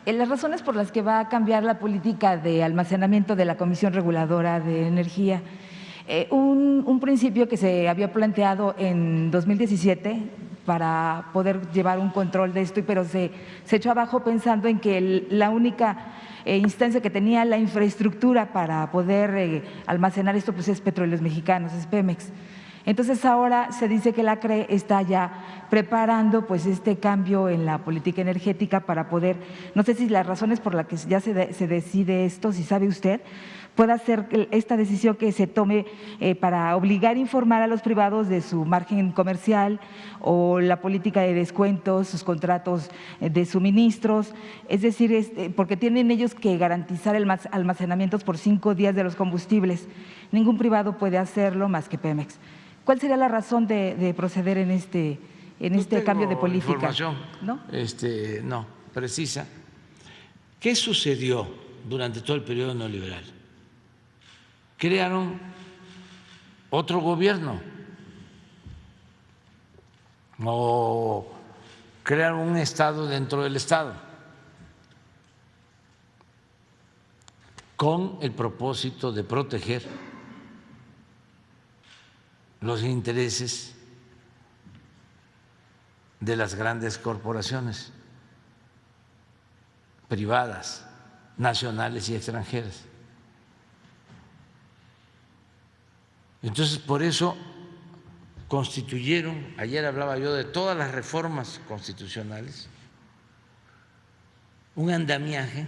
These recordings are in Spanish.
Las razones por las que va a cambiar la política de almacenamiento de la Comisión Reguladora de Energía. Un principio que se había planteado en 2017 para poder llevar un control de esto, pero se echó abajo pensando en que la única instancia que tenía la infraestructura para poder almacenar esto pues es Petróleos Mexicanos, es Pemex. Entonces ahora se dice que la CRE está ya preparando pues este cambio en la política energética para poder, no sé si las razones por las que ya se decide esto, si sabe usted, pueda ser esta decisión que se tome para obligar a informar a los privados de su margen comercial o la política de descuentos, sus contratos de suministros, es decir, porque tienen ellos que garantizar el almacenamientos por 5 días de los combustibles. Ningún privado puede hacerlo más que Pemex. ¿Cuál sería la razón de proceder en este cambio de política? Información, ¿no? No, precisa. ¿Qué sucedió durante todo el periodo neoliberal? Crearon otro gobierno o crearon un Estado dentro del Estado con el propósito de proteger los intereses de las grandes corporaciones privadas, nacionales y extranjeras. Entonces, por eso constituyeron, ayer hablaba yo de todas las reformas constitucionales, un andamiaje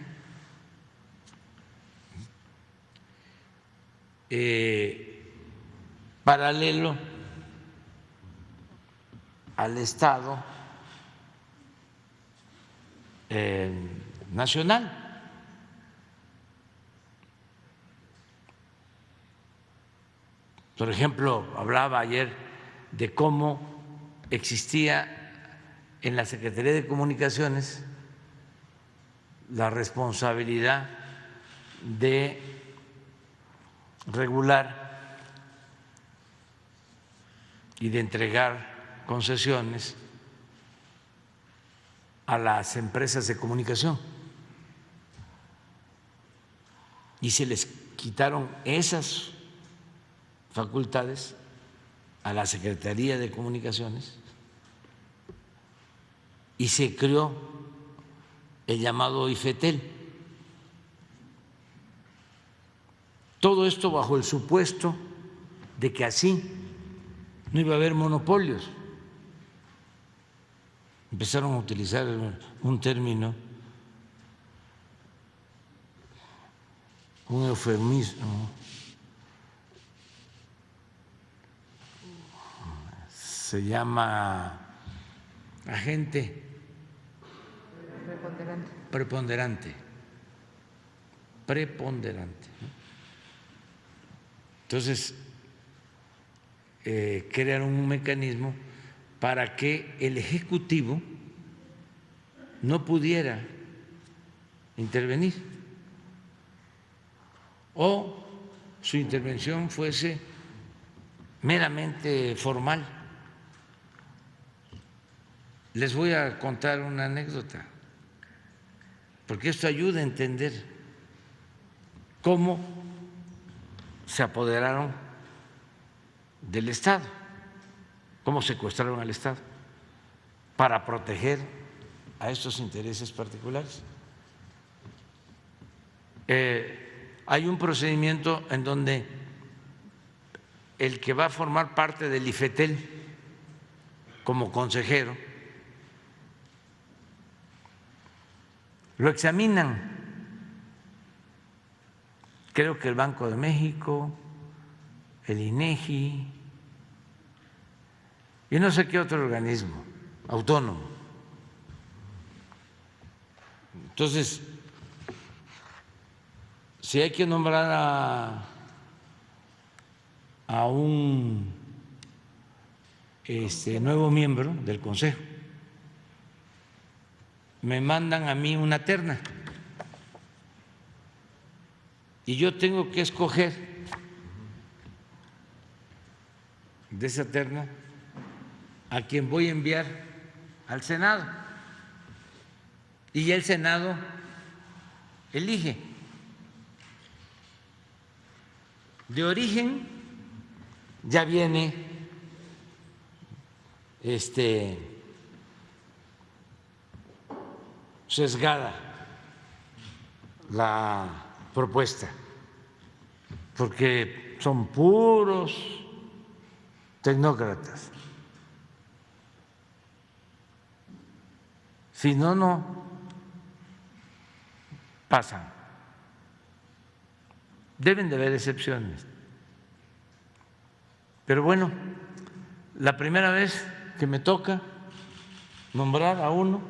paralelo al Estado nacional. Por ejemplo, hablaba ayer de cómo existía en la Secretaría de Comunicaciones la responsabilidad de regular y de entregar concesiones a las empresas de comunicación. Y se les quitaron esas facultades a la Secretaría de Comunicaciones y se creó el llamado IFETEL. Todo esto bajo el supuesto de que así no iba a haber monopolios. Empezaron a utilizar un término, un eufemismo, se llama agente preponderante. Entonces, crearon un mecanismo para que el Ejecutivo no pudiera intervenir o su intervención fuese meramente formal. Les voy a contar una anécdota, porque esto ayuda a entender cómo se apoderaron del Estado, cómo secuestraron al Estado para proteger a estos intereses particulares. Hay un procedimiento en donde el que va a formar parte del IFETEL como consejero lo examinan, creo que el Banco de México, el INEGI y no sé qué otro organismo autónomo. Entonces, si hay que nombrar a un nuevo miembro del Consejo, me mandan a mí una terna y yo tengo que escoger de esa terna a quien voy a enviar al Senado, y el Senado elige. De origen ya viene sesgada la propuesta, porque son puros tecnócratas. Si no, no pasan. Deben de haber excepciones. Pero bueno, la primera vez que me toca nombrar a uno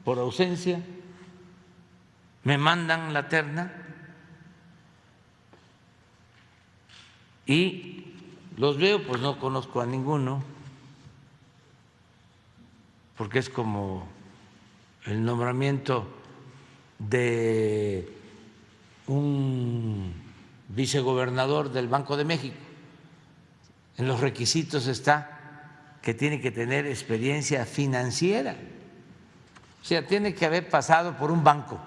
por ausencia, me mandan la terna y los veo, pues no conozco a ninguno, porque es como el nombramiento de un vicegobernador del Banco de México. En los requisitos está que tiene que tener experiencia financiera, o sea, tiene que haber pasado por un banco.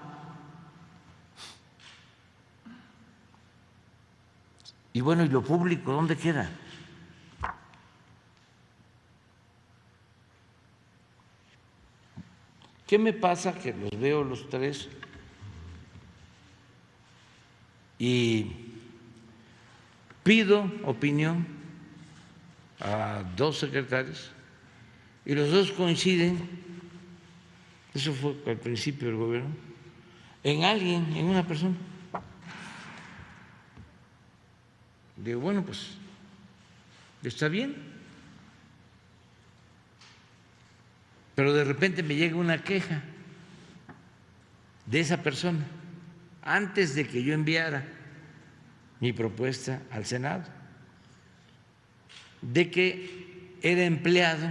Y bueno, ¿y lo público dónde queda? ¿Qué me pasa? Que los veo los tres y pido opinión a dos secretarios y los dos coinciden, eso fue al principio del gobierno, en alguien, en una persona. Digo, bueno, pues está bien, pero de repente me llega una queja de esa persona antes de que yo enviara mi propuesta al Senado, de que era empleado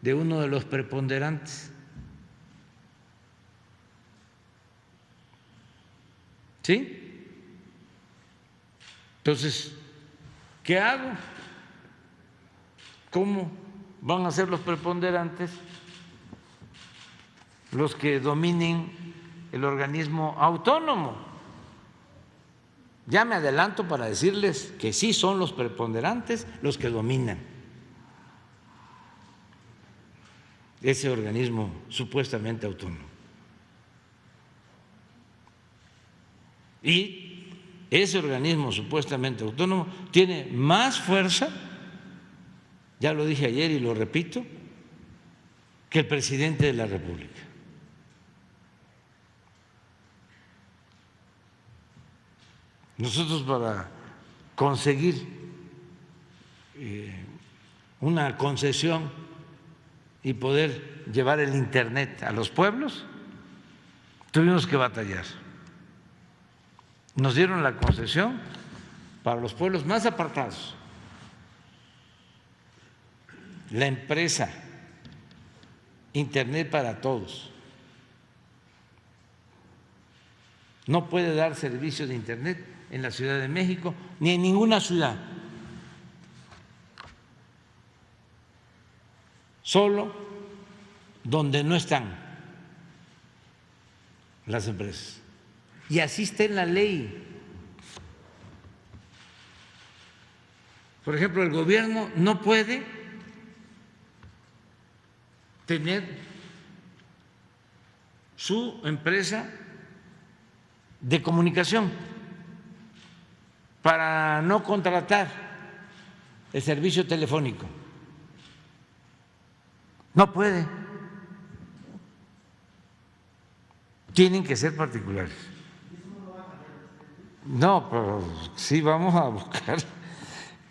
de uno de los preponderantes. ¿Sí? Entonces, ¿qué hago? ¿Cómo van a ser los preponderantes los que dominen el organismo autónomo? Ya me adelanto para decirles que sí son los preponderantes los que dominan ese organismo supuestamente autónomo. Y ese organismo supuestamente autónomo tiene más fuerza, ya lo dije ayer y lo repito, que el presidente de la República. Nosotros, para conseguir una concesión y poder llevar el Internet a los pueblos, tuvimos que batallar. Nos dieron la concesión para los pueblos más apartados. La empresa Internet para Todos no puede dar servicio de Internet en la Ciudad de México ni en ninguna ciudad, solo donde no están las empresas. Y así está en la ley. Por ejemplo, el gobierno no puede tener su empresa de comunicación para no contratar el servicio telefónico. No puede. Tienen que ser particulares. No, pero sí vamos a buscar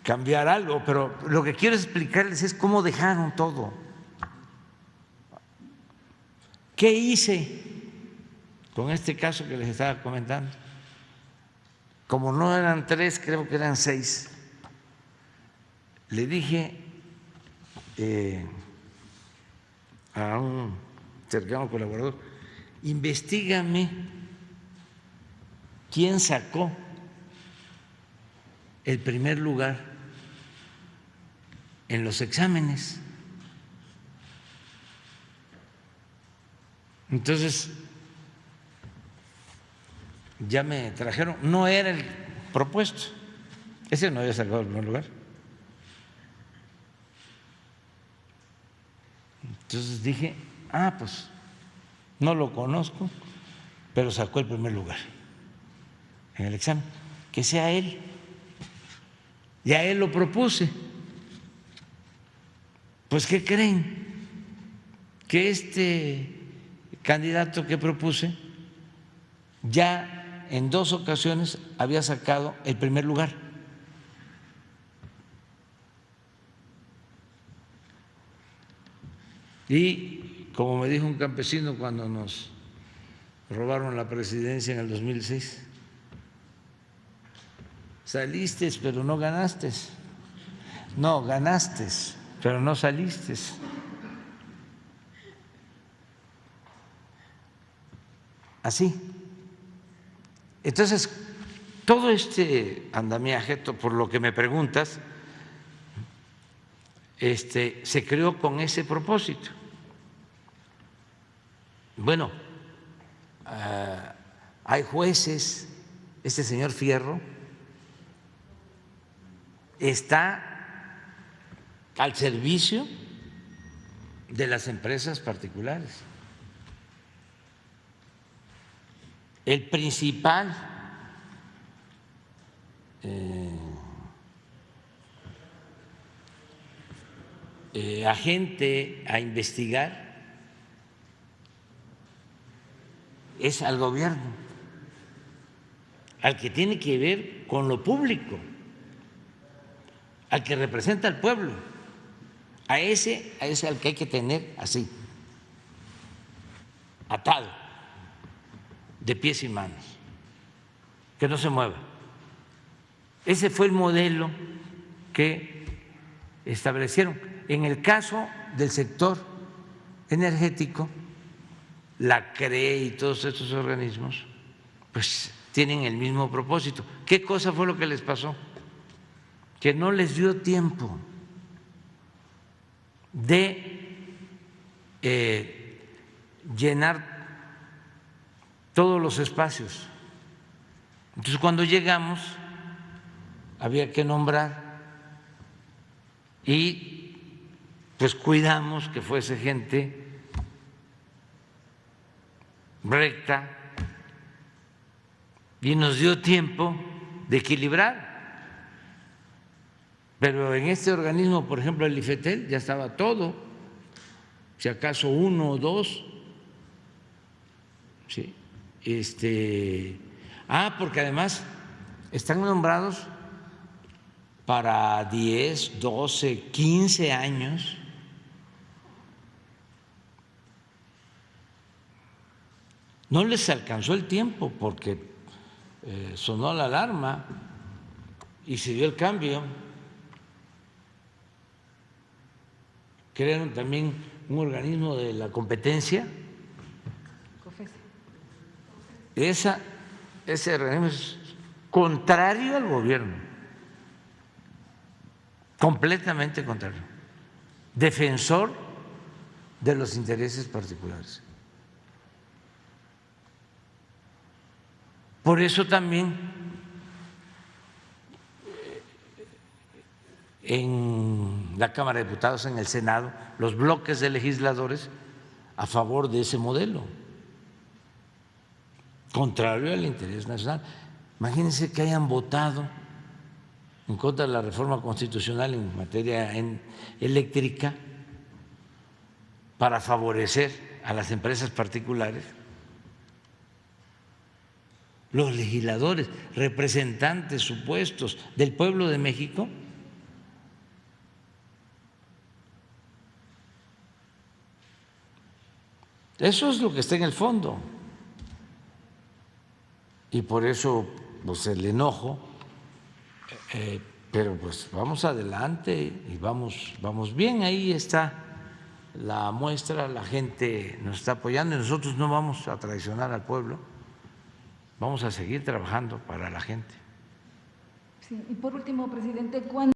cambiar algo, pero lo que quiero explicarles es cómo dejaron todo. ¿Qué hice con este caso que les estaba comentando? Como no eran tres, creo que eran seis, le dije a un cercano colaborador: investígame quién sacó el primer lugar en los exámenes. Entonces, ya me trajeron, no era el propuesto, ese no había sacado el primer lugar. Entonces dije, pues no lo conozco, pero sacó el primer lugar en el examen, que sea él. Y a él lo propuse. Pues, ¿qué creen? Que este candidato que propuse ya en 2 ocasiones había sacado el primer lugar. Y como me dijo un campesino cuando nos robaron la presidencia en el 2006, saliste pero no ganaste, no, ganaste pero no saliste. Así. Entonces, todo este andamiaje, por lo que me preguntas, se creó con ese propósito. Bueno, hay jueces, este señor Fierro está al servicio de las empresas particulares. El principal agente a investigar es al gobierno, al que tiene que ver con lo público, al que representa al pueblo, a ese al que hay que tener así, atado, de pies y manos, que no se mueva. Ese fue el modelo que establecieron. En el caso del sector energético, la CRE y todos estos organismos, pues tienen el mismo propósito. ¿Qué cosa fue lo que les pasó? Que no les dio tiempo de llenar todos los espacios. Entonces, cuando llegamos, había que nombrar y pues cuidamos que fuese gente recta y nos dio tiempo de equilibrar. Pero en este organismo, por ejemplo, el IFETEL, ya estaba todo, si acaso 1 o 2. ¿Sí? Porque además están nombrados para 10, 12, 15 años. No les alcanzó el tiempo porque sonó la alarma y se dio el cambio. Crearon también un organismo de la competencia. Ese organismo es contrario al gobierno, completamente contrario, defensor de los intereses particulares. Por eso también en la Cámara de Diputados, en el Senado, los bloques de legisladores a favor de ese modelo, contrario al interés nacional. Imagínense que hayan votado en contra de la reforma constitucional en materia eléctrica para favorecer a las empresas particulares. Los legisladores, representantes supuestos del pueblo de México, eso es lo que está en el fondo. Y por eso pues el enojo, pero pues vamos adelante y vamos bien. Ahí está la muestra, la gente nos está apoyando y nosotros no vamos a traicionar al pueblo, vamos a seguir trabajando para la gente. Sí, y por último, presidente, ¿cuándo